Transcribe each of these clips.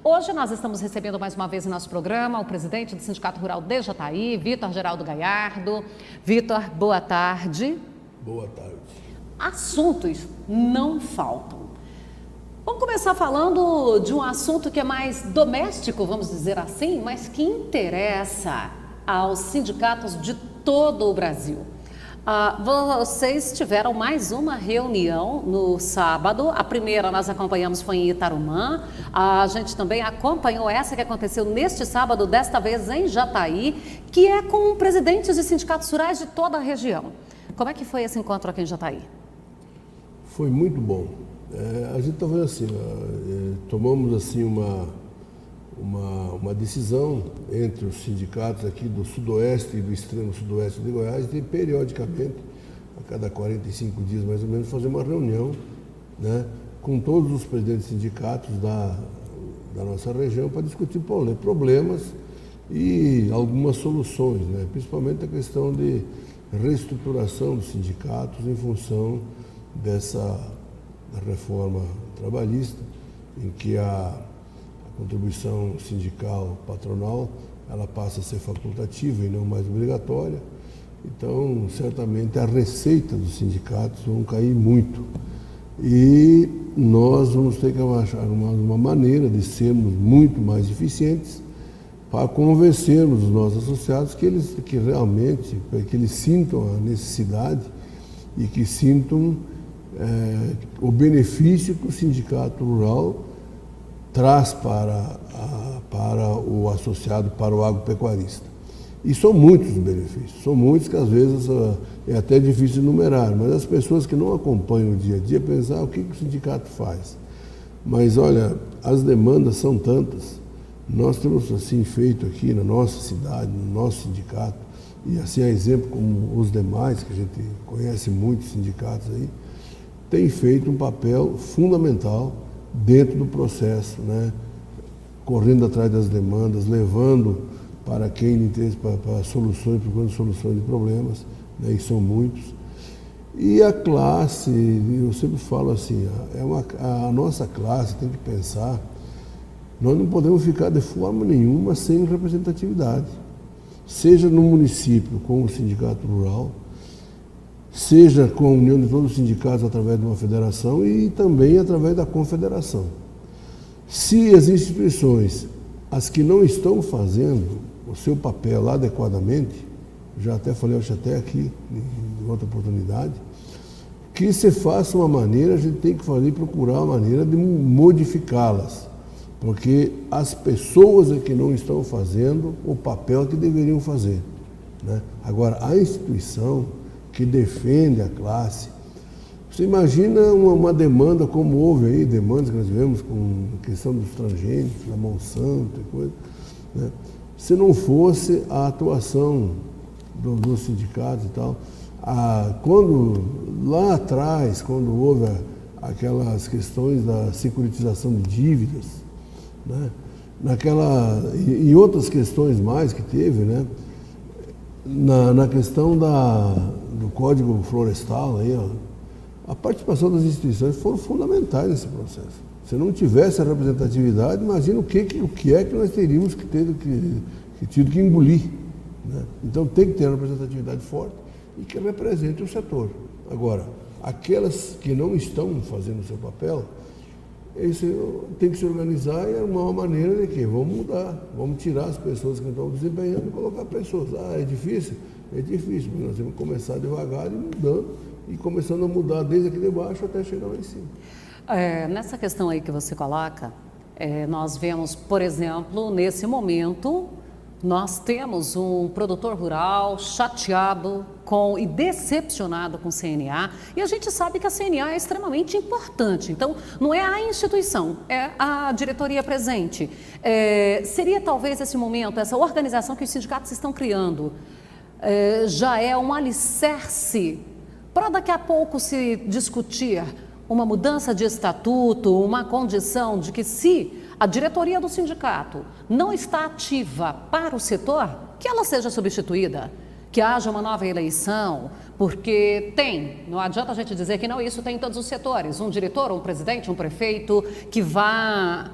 Hoje nós estamos recebendo mais uma vez em nosso programa o presidente do Sindicato Rural de Jataí, Vitor Geraldo Galhardo. Vitor, boa tarde. Boa tarde. Assuntos não faltam. Vamos começar falando de um assunto que é mais doméstico, vamos dizer assim, mas que interessa aos sindicatos de todo o Brasil. Vocês tiveram mais uma reunião no sábado. A primeira nós acompanhamos foi em Itarumã. A gente também acompanhou essa que aconteceu neste sábado, desta vez em Jataí, que é com presidentes de sindicatos rurais de toda a região. Como é que foi esse encontro aqui em Jataí? Foi muito bom. A gente está vendo assim, tomamos assim uma decisão entre os sindicatos aqui do sudoeste e do extremo sudoeste de Goiás de periodicamente, a cada 45 dias mais ou menos, fazer uma reunião, né, com todos os presidentes de sindicatos da nossa região para discutir problemas e algumas soluções, né, principalmente a questão de reestruturação dos sindicatos em função dessa reforma trabalhista, em que a contribuição sindical patronal ela passa a ser facultativa e não mais obrigatória. Então, certamente a receita dos sindicatos vão cair muito. E nós vamos ter que achar uma maneira de sermos muito mais eficientes para convencermos os nossos associados que realmente sintam a necessidade e que sintam o benefício que o sindicato rural traz para o associado, para o agropecuarista. E são muitos os benefícios, são muitos que às vezes é até difícil enumerar, mas as pessoas que não acompanham o dia a dia pensam, o que o sindicato faz? Mas olha, as demandas são tantas. Nós temos assim feito aqui na nossa cidade, no nosso sindicato, e assim a exemplo como os demais, que a gente conhece muitos sindicatos aí, tem feito um papel fundamental dentro do processo, né? Correndo atrás das demandas, levando para quem interessa para soluções, procurando soluções de problemas, né? E são muitos. E a classe, eu sempre falo assim, a nossa classe tem que pensar, nós não podemos ficar de forma nenhuma sem representatividade, seja no município com o sindicato rural, seja com a união de todos os sindicatos através de uma federação e também através da confederação. Se as instituições, as que não estão fazendo o seu papel adequadamente, já até falei hoje até aqui, em outra oportunidade, que se faça uma maneira, a gente tem que procurar uma maneira de modificá-las, porque as pessoas é que não estão fazendo o papel que deveriam fazer, né? Agora, a instituição que defende a classe. Você imagina uma demanda como houve aí, demandas que nós tivemos com a questão dos transgênicos, da Monsanto e coisa, né? Se não fosse a atuação dos sindicatos e tal, quando lá atrás, quando houve aquelas questões da securitização de dívidas, né? E outras questões mais que teve, né? Na questão do Código Florestal, aí, a participação das instituições foram fundamentais nesse processo. Se não tivesse a representatividade, imagina o que é que nós teríamos tido que engolir, né? Então tem que ter uma representatividade forte e que represente o setor. Agora, aquelas que não estão fazendo o seu papel, tem que se organizar e arrumar uma maneira de que vamos mudar, vamos tirar as pessoas que não estão desempenhando e colocar pessoas. É difícil? É difícil, mas nós temos que começar devagar e mudando, e começando a mudar desde aqui de baixo até chegar lá em cima. Nessa questão aí que você coloca, nós vemos, por exemplo, nesse momento, nós temos um produtor rural chateado e decepcionado com o CNA, e a gente sabe que a CNA é extremamente importante. Então, não é a instituição, é a diretoria presente. Seria talvez esse momento, essa organização que os sindicatos estão criando, já é um alicerce para daqui a pouco se discutir uma mudança de estatuto, uma condição de que se a diretoria do sindicato não está ativa para o setor, que ela seja substituída, que haja uma nova eleição, porque não adianta a gente dizer que não, isso tem em todos os setores, um diretor, um presidente, um prefeito que vá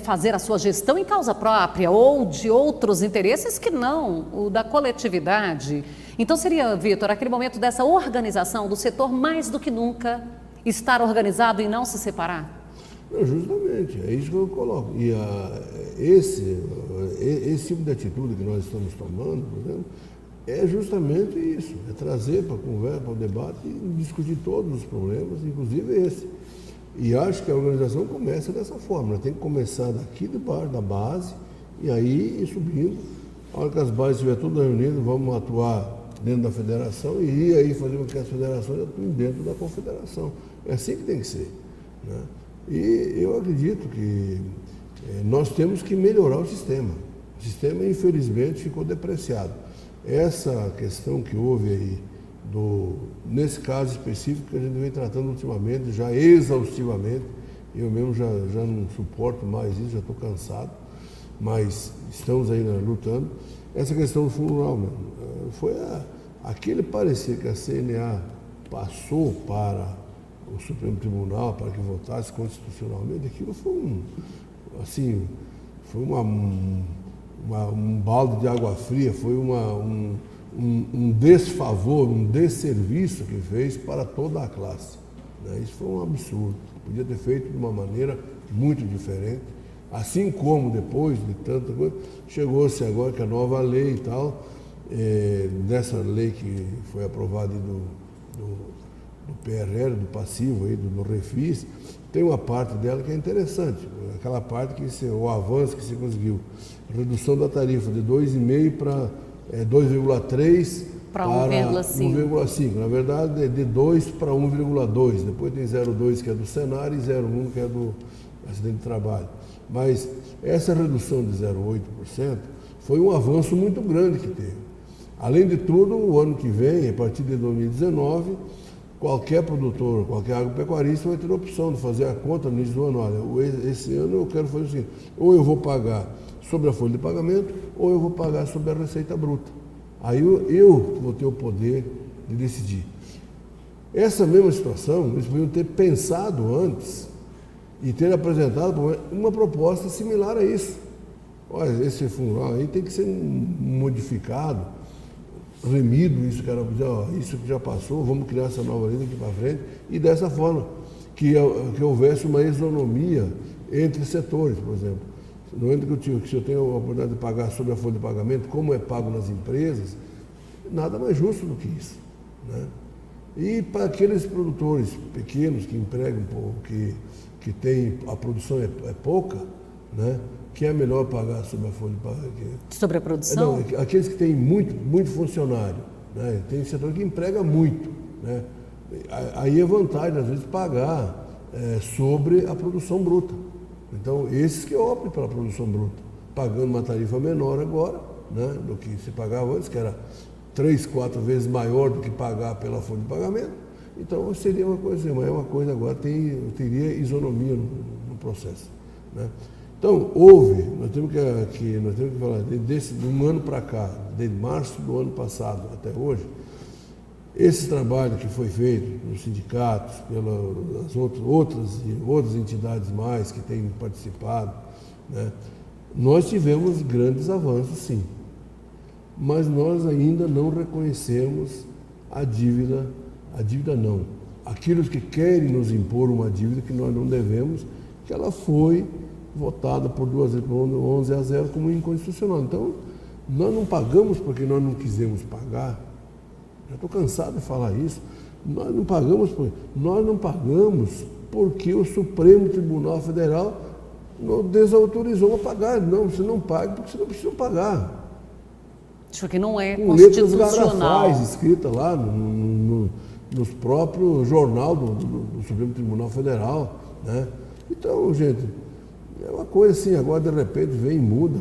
fazer a sua gestão em causa própria ou de outros interesses que não o da coletividade. Então seria, Vitor, aquele momento dessa organização do setor mais do que nunca estar organizado e não se separar? Não, justamente, é isso que eu coloco. E esse tipo de atitude que nós estamos tomando, por exemplo, é justamente isso, é trazer para a conversa, para o debate e discutir todos os problemas, inclusive esse. E acho que a organização começa dessa forma, tem que começar daqui de baixo, da base, e aí ir subindo. A hora que as bases estiverem todas reunidas, vamos atuar dentro da federação e aí fazer com que as federações atuem dentro da confederação. É assim que tem que ser, né? E eu acredito que nós temos que melhorar o sistema. O sistema, infelizmente, ficou depreciado. Essa questão que houve aí, nesse caso específico que a gente vem tratando ultimamente, já exaustivamente, eu mesmo já não suporto mais isso, já estou cansado, mas estamos ainda lutando. Essa questão do fundo rural, foi aquele parecer que a CNA passou para o Supremo Tribunal para que votasse constitucionalmente, aquilo foi um balde de água fria, foi um desfavor, um desserviço que fez para toda a classe, né? Isso foi um absurdo, podia ter feito de uma maneira muito diferente, assim como depois de tanta coisa, chegou-se agora que a nova lei e tal, dessa lei que foi aprovada do PRR, do passivo, aí, do Refis, tem uma parte dela que é interessante, aquela parte o avanço que se conseguiu, redução da tarifa de 2,5 para 2,3 para 1,5. Na verdade, é de 2 para 1,2. Depois tem 0,2 que é do Senar e 0,1 que é do acidente de trabalho. Mas essa redução de 0,8% foi um avanço muito grande que teve. Além de tudo, o ano que vem, a partir de 2019, qualquer produtor, qualquer agropecuarista vai ter a opção de fazer a conta no início do ano. Olha, esse ano eu quero fazer o seguinte, ou eu vou pagar sobre a folha de pagamento, ou eu vou pagar sobre a receita bruta. Aí eu vou ter o poder de decidir. Essa mesma situação, eles podiam ter pensado antes e ter apresentado uma proposta similar a isso. Olha, esse fundo rural aí tem que ser modificado, remido, isso que já passou, vamos criar essa nova lei daqui para frente, e dessa forma, que houvesse uma isonomia entre setores, por exemplo. No momento que se eu tenho a oportunidade de pagar sobre a folha de pagamento, como é pago nas empresas, nada mais justo do que isso, né? E para aqueles produtores pequenos que empregam pouco, que tem, a produção é pouca, né? Que é melhor pagar sobre a folha de pagamento. Sobre a produção? Não, aqueles que têm muito funcionário, né? Tem setor que emprega muito, né? Aí é vantagem, às vezes, pagar sobre a produção bruta. Então, esses que optem pela produção bruta, pagando uma tarifa menor agora, né, do que se pagava antes, que era 3, 4 vezes maior do que pagar pela folha de pagamento. Então, seria uma coisa agora, teria isonomia no processo, né? Então, nós temos que falar, de um ano para cá, de março do ano passado até hoje, esse trabalho que foi feito nos sindicatos, pelas outras entidades mais que têm participado, né, nós tivemos grandes avanços, sim. Mas nós ainda não reconhecemos a dívida não. Aqueles que querem nos impor uma dívida que nós não devemos, que ela foi votada por 11-0 como inconstitucional. Então, nós não pagamos porque nós não quisemos pagar. Já estou cansado de falar isso. Nós não pagamos porque o Supremo Tribunal Federal nos desautorizou a pagar. Não, você não paga porque você não precisa pagar. Isso aqui não é com letras constitucional. garrafais escritas lá nos próprios jornal do Supremo Tribunal Federal, né? Então, gente, é uma coisa assim, agora de repente vem e muda,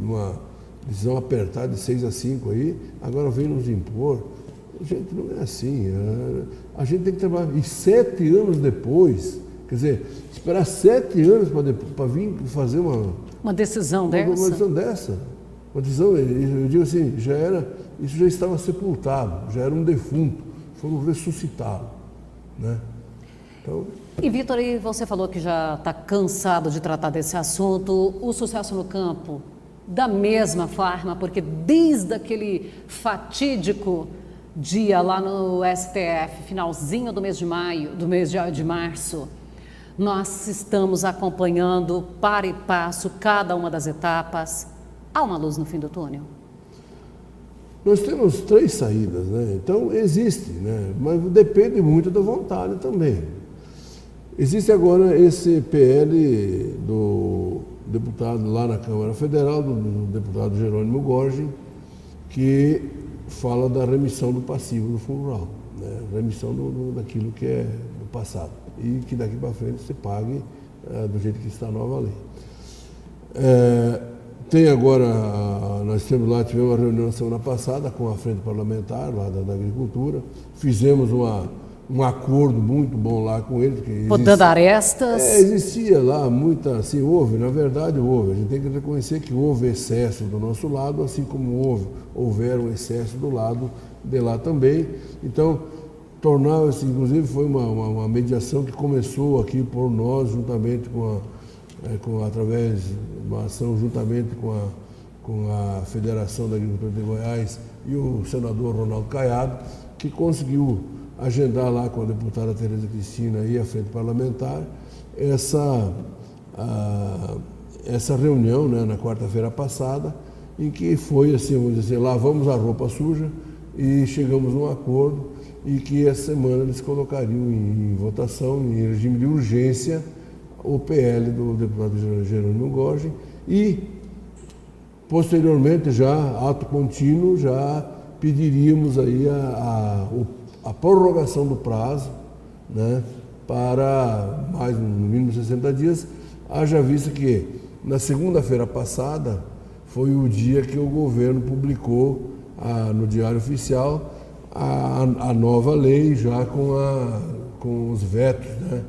uma decisão apertada de 6-5 aí, agora vem nos impor. Gente, não é assim. A gente tem que trabalhar. E 7 anos depois, quer dizer, esperar 7 anos para vir fazer uma decisão dessa. Uma decisão dessa. Uma decisão, eu digo assim, isso já estava sepultado, já era um defunto, foram ressuscitá-lo, né? Então, e Vitor, aí você falou que já está cansado de tratar desse assunto, o sucesso no campo, da mesma forma, porque desde aquele fatídico dia lá no STF, finalzinho do mês de maio, do mês de março, nós estamos acompanhando para e passo cada uma das etapas. Há uma luz no fim do túnel? nós temos 3 saídas, né? Então existe, né? Mas depende muito da vontade também. Existe agora esse PL do deputado lá na Câmara Federal, do deputado Jerônimo Gorgin, que fala da remissão do passivo do Fundo Rural, né? Remissão daquilo que é do passado e que daqui para frente se pague do jeito que está a nova lei. Tem agora, tivemos uma reunião na semana passada com a Frente Parlamentar lá da Agricultura, fizemos um acordo muito bom lá com eles. Podando arestas. Existia lá muita, assim, na verdade houve, a gente tem que reconhecer que houve excesso do nosso lado, assim como houveram excesso do lado de lá também. Então, tornava-se, inclusive foi uma mediação que começou aqui por nós, juntamente através de uma ação juntamente com a Federação da Agricultura de Goiás e o senador Ronaldo Caiado, que conseguiu agendar lá com a deputada Tereza Cristina e a Frente Parlamentar essa reunião, né, na quarta-feira passada, em que foi assim, vamos dizer, lavamos a roupa suja e chegamos a um acordo e que essa semana eles colocariam em votação, em regime de urgência, o PL do deputado Jerônimo Gorgin e, posteriormente, já, ato contínuo, já pediríamos aí a prorrogação do prazo, né, para mais, no mínimo 60 dias, haja vista que na segunda-feira passada foi o dia que o governo publicou no Diário Oficial a nova lei já com os vetos, né?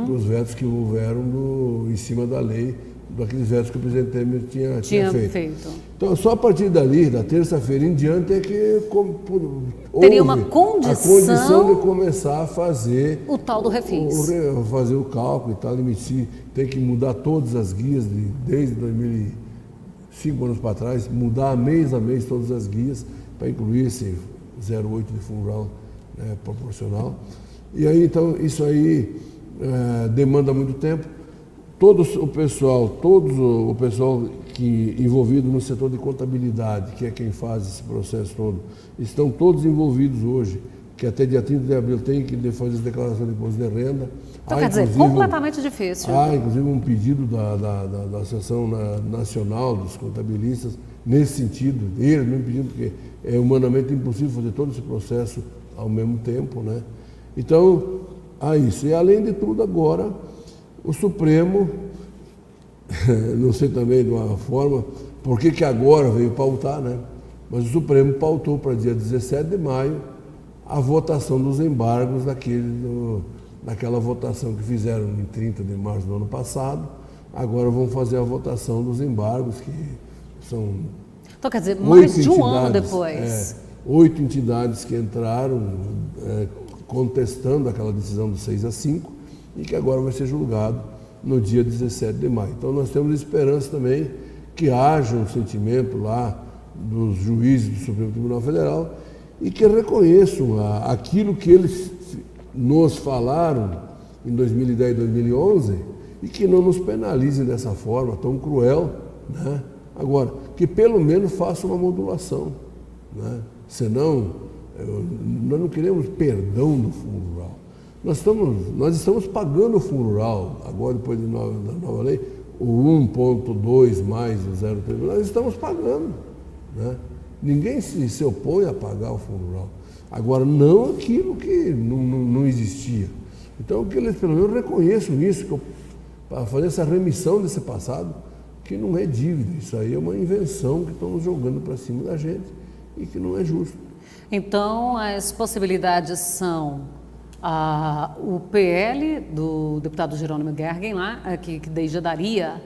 Os vetos que houveram em cima da lei, daqueles vetos que o presidente Temer tinha feito. Então, só a partir dali, da terça-feira em diante, é que teria uma condição de começar a fazer o tal do refis. Fazer o cálculo e tal, emitir, tem que mudar todas as guias, desde 2005 anos para trás, mudar mês a mês todas as guias, para incluir esse 0,8 de Fundo Rural, né, proporcional. E aí, então, isso aí demanda muito tempo. Todo o pessoal que envolvido no setor de contabilidade, que é quem faz esse processo todo, estão todos envolvidos hoje, que até dia 30 de abril tem que fazer as declarações de imposto de renda. Então, quer dizer, completamente difícil. Há, inclusive, um pedido da Associação Nacional dos Contabilistas, nesse sentido, eles mesmo pedindo, porque é humanamente impossível fazer todo esse processo ao mesmo tempo, né? Então, há isso. E, além de tudo, agora, o Supremo, não sei também de uma forma, por que agora veio pautar, né? Mas o Supremo pautou para dia 17 de maio a votação dos embargos daquela votação que fizeram em 30 de março do ano passado. Agora vão fazer a votação dos embargos, que são... Então, quer dizer, mais de um ano depois. 8 entidades que entraram contestando aquela decisão do 6-5 e que agora vai ser julgado no dia 17 de maio. Então, nós temos esperança também que haja um sentimento lá dos juízes do Supremo Tribunal Federal e que reconheçam aquilo que eles nos falaram em 2010 e 2011 e que não nos penalizem dessa forma tão cruel, né? Agora, que pelo menos façam uma modulação, né? Senão, nós não queremos perdão do Fundo Rural. Nós estamos pagando o Fundo Rural, agora depois da nova lei, o 1,2 mais o 0,3, nós estamos pagando, né? Ninguém se opõe a pagar o Fundo Rural. Agora, não aquilo que não existia. Então, que eles pelo menos reconheçam isso, para fazer essa remissão desse passado, que não é dívida, isso aí é uma invenção que estão nos jogando para cima da gente e que não é justo. Então, as possibilidades são o PL do deputado Jerônimo Gorgin lá, que daí já daria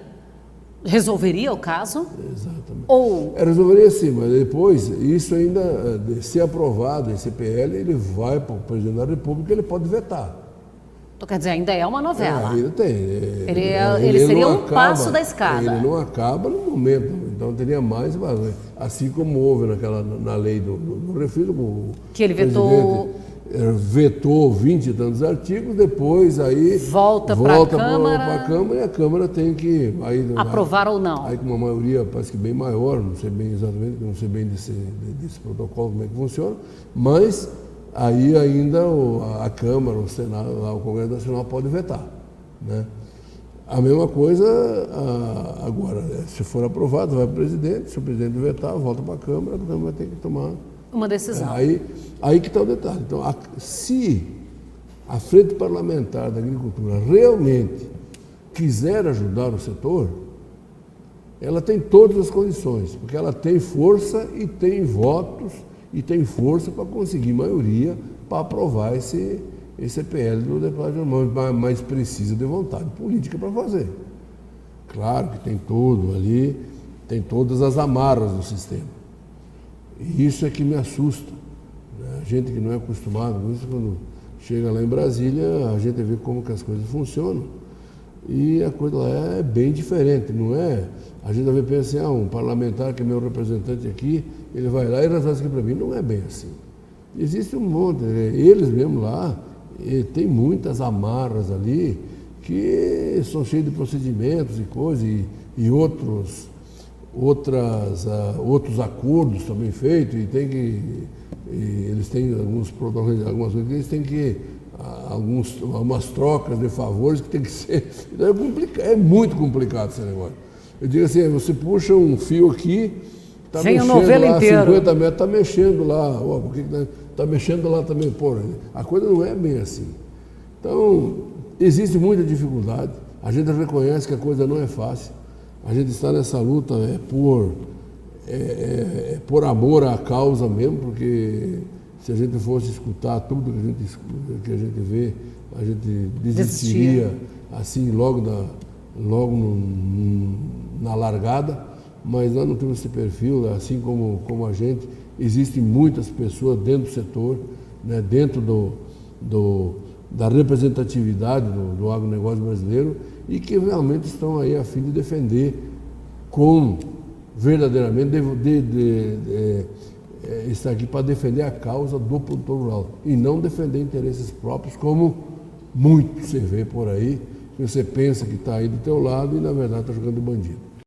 Resolveria o caso? Exatamente. Ou Resolveria sim, mas depois, isso ainda, se aprovado esse PL, ele vai para o presidente da República, ele pode vetar. então, quer dizer, ainda é uma novela. Ainda tem. Ele seria não um passo da escada. Ele não acaba no momento, então teria mais, assim como houve na lei do refis, Que ele vetou... vetou 20 e tantos artigos, depois aí volta para a Câmara e a Câmara tem que aprovar ou não. Aí com uma maioria parece que bem maior, não sei bem exatamente, não sei bem desse protocolo como é que funciona, mas aí ainda a Câmara, o Senado, lá, o Congresso Nacional pode vetar, né? A mesma coisa agora, se for aprovado, vai para o presidente, se o presidente vetar, volta para a Câmara vai ter que tomar uma decisão. Aí que está o detalhe. Então, se a Frente Parlamentar da Agricultura realmente quiser ajudar o setor, ela tem todas as condições, porque ela tem força e tem votos e tem força para conseguir maioria para aprovar esse PL do deputado Germano, mas precisa de vontade política para fazer. Claro que tem tudo ali, tem todas as amarras do sistema. E isso é que me assusta, né? A gente que não é acostumado com isso, quando chega lá em Brasília, a gente vê como que as coisas funcionam. E a coisa lá é bem diferente, não é? A gente também pensa assim, um parlamentar que é meu representante aqui, ele vai lá e resolve isso aqui para mim. Não é bem assim. Existe um monte, eles mesmo lá, tem muitas amarras ali que são cheios de procedimentos e coisas e outros acordos também feitos eles têm alguns protocolos, algumas coisas que eles têm que algumas trocas de favores que tem que ser. Então é muito complicado esse negócio. Eu digo assim, você puxa um fio aqui, está mexendo novela lá, inteira. 50 metros, está mexendo lá, por que está mexendo lá também? Pô, a coisa não é bem assim. Então, existe muita dificuldade, a gente reconhece que a coisa não é fácil. A gente está nessa luta por amor à causa mesmo, porque se a gente fosse escutar tudo que a gente vê, a gente desistiria assim logo na largada, mas nós não temos esse perfil, assim como a gente. Existem muitas pessoas dentro do setor, né, dentro da representatividade do agronegócio brasileiro e que realmente estão aí a fim de defender verdadeiramente estar aqui para defender a causa do produtor rural e não defender interesses próprios, como muito se vê por aí, que você pensa que está aí do teu lado e na verdade está jogando bandido.